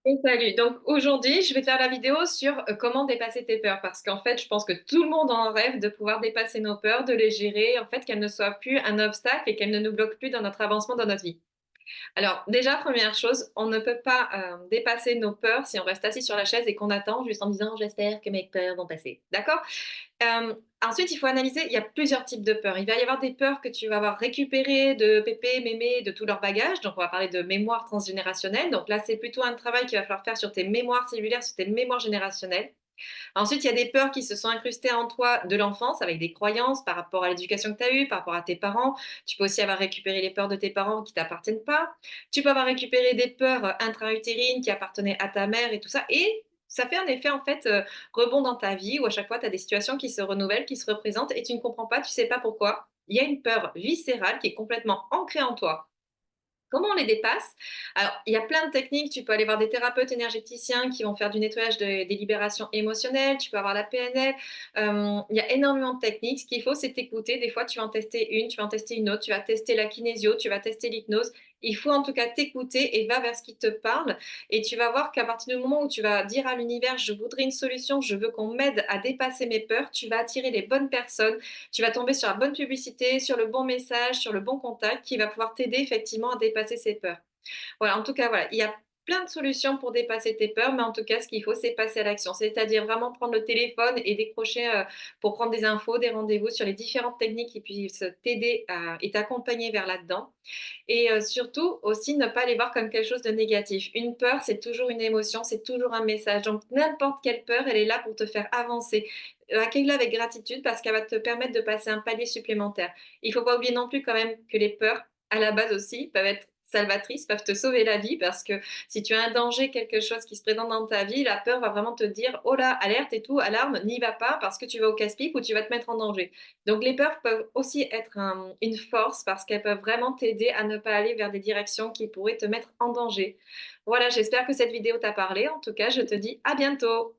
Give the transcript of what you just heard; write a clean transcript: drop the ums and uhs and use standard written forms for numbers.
Et salut. Donc aujourd'hui, je vais te faire la vidéo sur comment dépasser tes peurs parce qu'en fait, je pense que tout le monde en rêve de pouvoir dépasser nos peurs, de les gérer, en fait, qu'elles ne soient plus un obstacle et qu'elles ne nous bloquent plus dans notre avancement dans notre vie. Alors déjà, première chose, on ne peut pas, dépasser nos peurs si on reste assis sur la chaise et qu'on attend juste en disant: «J'espère que mes peurs vont passer». D'accord? Ensuite, il faut analyser, il y a plusieurs types de peurs. Il va y avoir des peurs que tu vas avoir récupérées de pépé, mémé, de tout leur bagage. Donc on va parler de mémoire transgénérationnelle. Donc là, c'est plutôt un travail qu'il va falloir faire sur tes mémoires cellulaires, sur tes mémoires générationnelles. Ensuite, il y a des peurs qui se sont incrustées en toi de l'enfance avec des croyances par rapport à l'éducation que tu as eue, par rapport à tes parents. Tu peux aussi avoir récupéré les peurs de tes parents qui t'appartiennent pas. Tu peux avoir récupéré des peurs intra-utérines qui appartenaient à ta mère et tout ça. Et ça fait un effet en fait rebond dans ta vie où à chaque fois tu as des situations qui se renouvellent, qui se représentent et tu ne comprends pas, tu sais pas pourquoi. Il y a une peur viscérale qui est complètement ancrée en toi. Comment on les dépasse? Alors, il y a plein de techniques. Tu peux aller voir des thérapeutes énergéticiens qui vont faire du nettoyage des libérations émotionnelles. Tu peux avoir la PNL. Il y a énormément de techniques. Ce qu'il faut, c'est t'écouter. Des fois, tu vas en tester une, tu vas en tester une autre. Tu vas tester la kinésio, tu vas tester l'hypnose. Il faut en tout cas t'écouter et va vers ce qui te parle. Et tu vas voir qu'à partir du moment où tu vas dire à l'univers, je voudrais une solution, je veux qu'on m'aide à dépasser mes peurs, tu vas attirer les bonnes personnes, tu vas tomber sur la bonne publicité, sur le bon message, sur le bon contact qui va pouvoir t'aider effectivement à dépasser ses peurs. Voilà, en tout cas, voilà, il y a plein de solutions pour dépasser tes peurs, mais en tout cas, ce qu'il faut, c'est passer à l'action. C'est-à-dire vraiment prendre le téléphone et décrocher pour prendre des infos, des rendez-vous sur les différentes techniques qui puissent t'aider et t'accompagner vers là-dedans. Et surtout aussi, ne pas les voir comme quelque chose de négatif. Une peur, c'est toujours une émotion, c'est toujours un message. Donc, n'importe quelle peur, elle est là pour te faire avancer. Accueille-la avec gratitude parce qu'elle va te permettre de passer un palier supplémentaire. Il faut pas oublier non plus quand même que les peurs, à la base aussi, peuvent être salvatrices, peuvent te sauver la vie parce que si tu as un danger, quelque chose qui se présente dans ta vie, la peur va vraiment te dire: «Oh là, alerte et tout, alarme, n'y va pas parce que tu vas au casse-pipe ou tu vas te mettre en danger». Donc les peurs peuvent aussi être une force parce qu'elles peuvent vraiment t'aider à ne pas aller vers des directions qui pourraient te mettre en danger. Voilà, j'espère que cette vidéo t'a parlé. En tout cas, je te dis à bientôt.